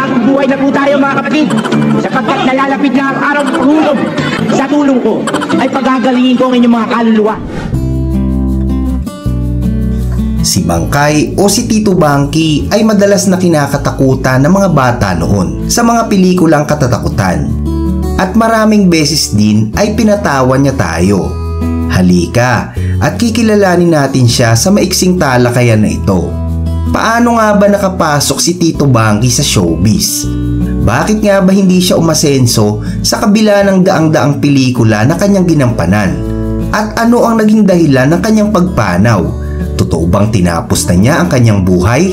Mahabang buhay na po tayo mga kapatid, sapagkat nalalapit na ang araw ng paghulog. Sa tulong ko ay pagagalingin ko ang inyong mga kaluluwa. Si Bangkay o si Tito Bangky ay madalas na kinakatakutan ng mga bata noon sa mga pelikulang katatakutan. At maraming beses din ay pinatawan niya tayo. Halika at kikilalanin natin siya sa maiksing talakayan na ito. Paano nga ba nakapasok si Tito Bangky sa showbiz? Bakit nga ba hindi siya umasenso sa kabila ng daang-daang pelikula na kanyang ginampanan? At ano ang naging dahilan ng kanyang pagpanaw? Totoo bang tinapos na niya ang kanyang buhay?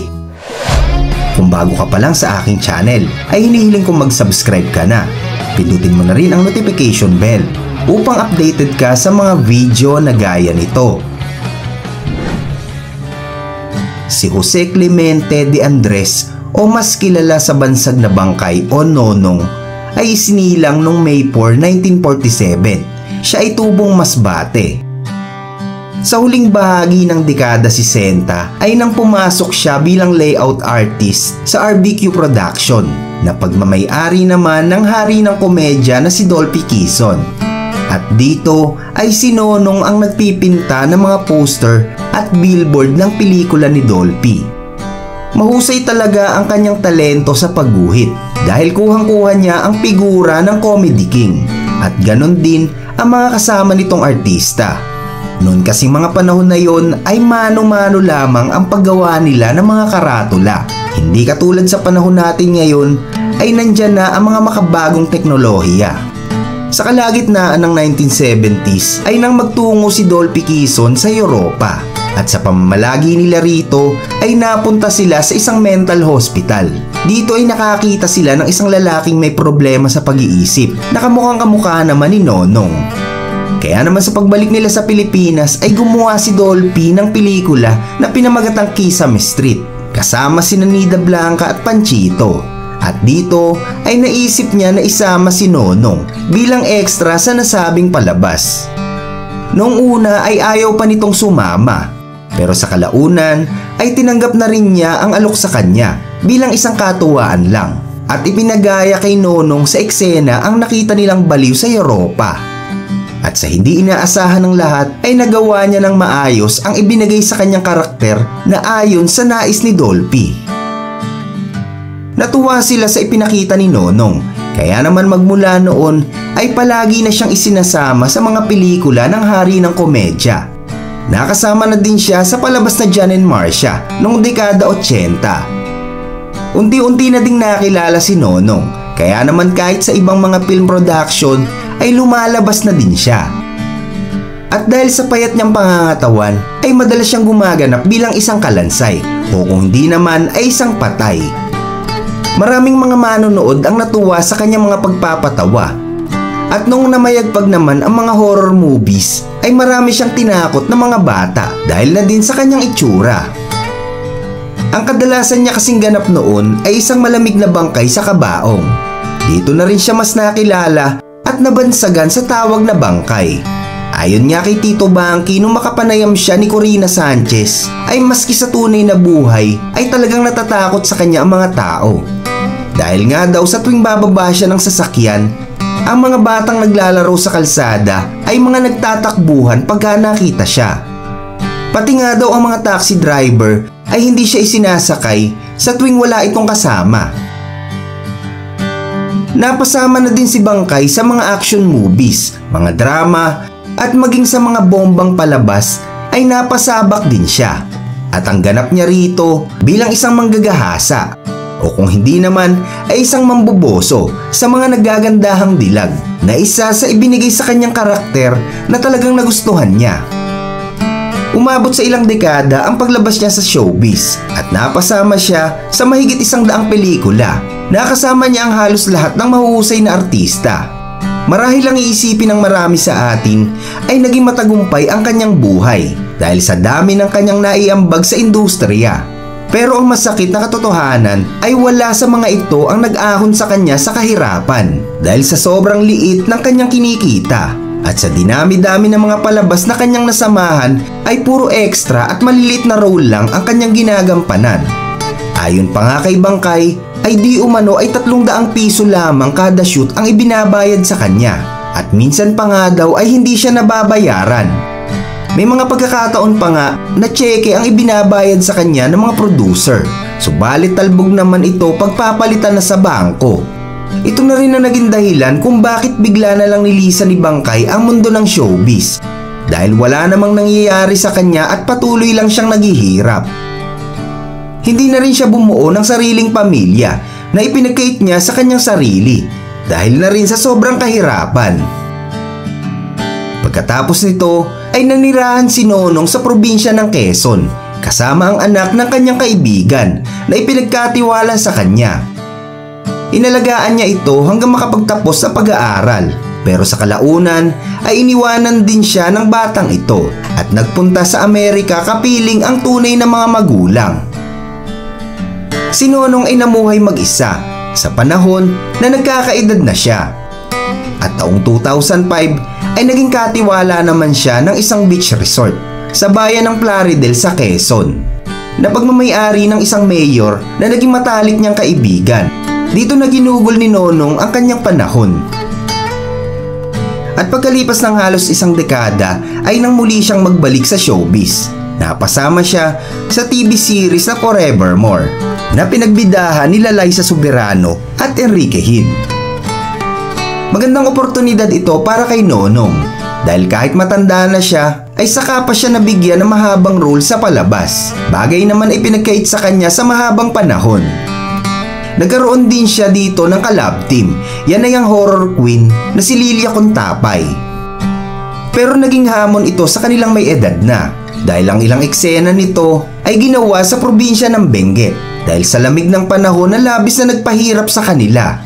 Kung bago ka pa lang sa aking channel, ay hinihiling kong mag-subscribe ka na. Pindutin mo na rin ang notification bell upang updated ka sa mga video na gaya nito. Si Jose Clemente de Andres o mas kilala sa bansag na Bangkay o Nonong ay isinilang noong May 4, 1947. Siya ay tubong Masbate. Sa huling bahagi ng dekada 60 ay nang pumasok siya bilang layout artist sa RBQ Production na pagmamay-ari naman ng hari ng komedya na si Dolphy Quezon. At dito ay si Nonong ang nagpipinta ng mga poster at billboard ng pelikula ni Dolphy. Mahusay talaga ang kanyang talento sa pagguhit dahil kuhang-kuha niya ang figura ng Comedy King at ganon din ang mga kasama nitong artista. Noon kasing mga panahon na yon ay mano-mano lamang ang paggawa nila ng mga karatula. Hindi katulad sa panahon natin ngayon ay nandyan na ang mga makabagong teknolohiya. Sa kalagitnaan ng 1970s ay nang magtungo si Dolphy Quezon sa Europa at sa pamamalagi nila rito ay napunta sila sa isang mental hospital. Dito ay nakakita sila ng isang lalaking may problema sa pag-iisip na kamukhang kamukha naman ni Nonong. Kaya naman sa pagbalik nila sa Pilipinas ay gumawa si Dolphy ng pelikula na pinamagatang Kisame Street kasama sina Nida Blanca at Panchito. At dito ay naisip niya na isama si Nonong bilang extra sa nasabing palabas. Noong una ay ayaw pa nitong sumama, pero sa kalaunan ay tinanggap na rin niya ang alok sa kanya bilang isang katuwaan lang at ipinagaya kay Nonong sa eksena ang nakita nilang baliw sa Europa. At sa hindi inaasahan ng lahat ay nagawa niya ng maayos ang ibinigay sa kanyang karakter na ayon sa nais ni Dolphy. Natuwa sila sa ipinakita ni Nonong, kaya naman magmula noon ay palagi na siyang isinasama sa mga pelikula ng hari ng komedya. Nakasama na din siya sa palabas na John and Marcia noong dekada 80. Unti-unti na ding nakilala si Nonong, kaya naman kahit sa ibang mga film production ay lumalabas na din siya. At dahil sa payat niyang pangangatawan ay madalas siyang gumaganap bilang isang kalansay o kung hindi naman ay isang patay. Maraming mga manonood ang natuwa sa kanyang mga pagpapatawa. At nung namayagpag naman ang mga horror movies ay marami siyang tinakot na mga bata dahil na din sa kanyang itsura. Ang kadalasan niya kasing ganap noon ay isang malamig na bangkay sa kabaong. Dito na rin siya mas nakilala at nabansagan sa tawag na Bangkay. Ayon nga kay Tito Bangky, nung makapanayam siya ni Corina Sanchez ay maski sa tunay na buhay ay talagang natatakot sa kanya ang mga tao. Dahil nga daw sa tuwing bababa siya ng sasakyan, ang mga batang naglalaro sa kalsada ay mga nagtatakbuhan pagka nakita siya. Pati nga daw ang mga taxi driver ay hindi siya isinasakay sa tuwing wala itong kasama. Napasama na din si Bangkay sa mga action movies, mga drama at maging sa mga bombang palabas ay napasabak din siya. At ang ganap niya rito bilang isang manggagahasa o kung hindi naman ay isang mamboboso sa mga nagagandahang dilag na isa sa ibinigay sa kanyang karakter na talagang nagustuhan niya. Umabot sa ilang dekada ang paglabas niya sa showbiz at napasama siya sa mahigit 100 pelikula. Nakasama niya ang halos lahat ng mahuhusay na artista. Marahil lang iisipin ng marami sa atin ay naging matagumpay ang kanyang buhay dahil sa dami ng kanyang naiambag sa industriya. Pero ang masakit na katotohanan ay wala sa mga ito ang nag-ahon sa kanya sa kahirapan dahil sa sobrang liit ng kanyang kinikita. At sa dinami-dami ng mga palabas na kanyang nasamahan ay puro extra at maliliit na role lang ang kanyang ginagampanan. Ayon pa nga kay Bangkay, ay di umano ay 300 piso lamang kada shoot ang ibinabayad sa kanya at minsan pa nga daw ay hindi siya nababayaran. May mga pagkakataon pa nga na cheque ang ibinabayad sa kanya ng mga producer, subalit talbog naman ito pagpapalitan na sa bangko. Ito na rin ang naging dahilan kung bakit bigla na lang nilisan ni Bangkay ang mundo ng showbiz, dahil wala namang nangyayari sa kanya at patuloy lang siyang naghihirap. Hindi na rin siya bumuo ng sariling pamilya na ipinagkait niya sa kanyang sarili dahil na rin sa sobrang kahirapan. Pagkatapos nito ay nanirahan si Nonong sa probinsya ng Quezon kasama ang anak ng kanyang kaibigan na ipinagkatiwala sa kanya. Inalagaan niya ito hanggang makapagtapos sa pag-aaral, pero sa kalaunan ay iniwanan din siya ng batang ito at nagpunta sa Amerika kapiling ang tunay na mga magulang. Si Nonong ay namuhay mag-isa sa panahon na nagkakaedad na siya. At taong 2005 ay naging katiwala naman siya ng isang beach resort sa bayan ng Plaridel sa Quezon, na pagmamayari ng isang mayor na naging matalik niyang kaibigan. Dito na ginugol ni Nonong ang kanyang panahon. At pagkalipas ng halos isang dekada ay nang muli siyang magbalik sa showbiz. Napasama siya sa TV series na Forevermore na pinagbidahan nila Liza Soberano at Enrique Hid. Magandang oportunidad ito para kay Nonong dahil kahit matanda na siya ay saka pa siya nabigyan ng mahabang role sa palabas. Bagay naman ay pinagkait sa kanya sa mahabang panahon. Nagkaroon din siya dito ng kalab team. Yan ay ang horror queen na si Lilia Contapay. Pero naging hamon ito sa kanilang may edad na dahil ang ilang eksena nito ay ginawa sa probinsya ng Benguet dahil sa lamig ng panahon na labis na nagpahirap sa kanila.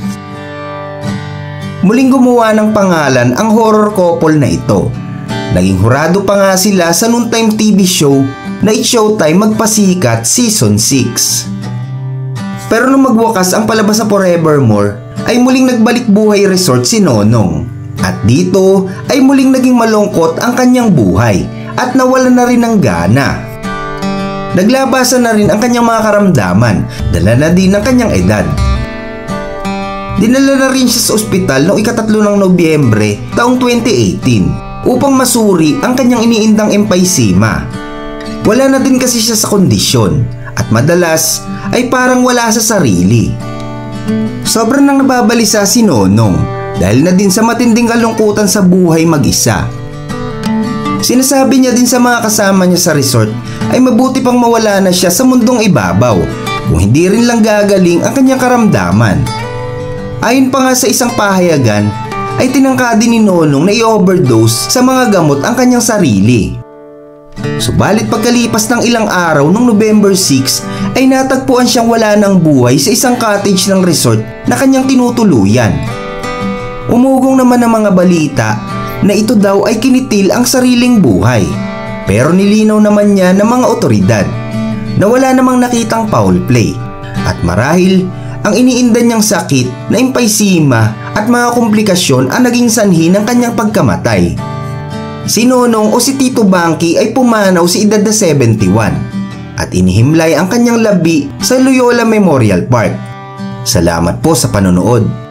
Muling gumawa ng pangalan ang horror couple na ito. Naging hurado pa nga sila sa noontime TV show na It's Showtime Magpasikat Season 6. Pero nung magwakas ang palabas sa Forevermore ay muling nagbalik buhay resort si Nonong. At dito ay muling naging malungkot ang kanyang buhay at nawalan na rin ng gana. Naglabasan na rin ang kanyang mga karamdaman, dala na din ng kanyang edad. Dinala na rin siya sa ospital noong 3 ng Nobyembre taong 2018 upang masuri ang kanyang iniindang emphysema. Wala na din kasi siya sa kondisyon at madalas ay parang wala sa sarili. Sobrang nang nababalisa si Nonong dahil na din sa matinding kalungkutan sa buhay mag-isa. Sinasabi niya din sa mga kasama niya sa resort ay mabuti pang mawala na siya sa mundong ibabaw kung hindi rin lang gagaling ang kanyang karamdaman. Ayon pa nga sa isang pahayagan ay tinangka din ni Nonong na i-overdose sa mga gamot ang kanyang sarili. Subalit pagkalipas ng ilang araw noong November 6 ay natagpuan siyang wala ng buhay sa isang cottage ng resort na kanyang tinutuluyan. Umugong naman ang mga balita na ito daw ay kinitil ang sariling buhay. Pero nilinaw naman niya ng mga otoridad na wala namang nakitang foul play at marahil ang iniinda niyang sakit na emphysema at mga komplikasyon ang naging sanhi ng kanyang pagkamatay. Si Nonong o si Tito Bangky ay pumanaw sa edad na 71 at inihimlay ang kanyang labi sa Loyola Memorial Park. Salamat po sa panonood.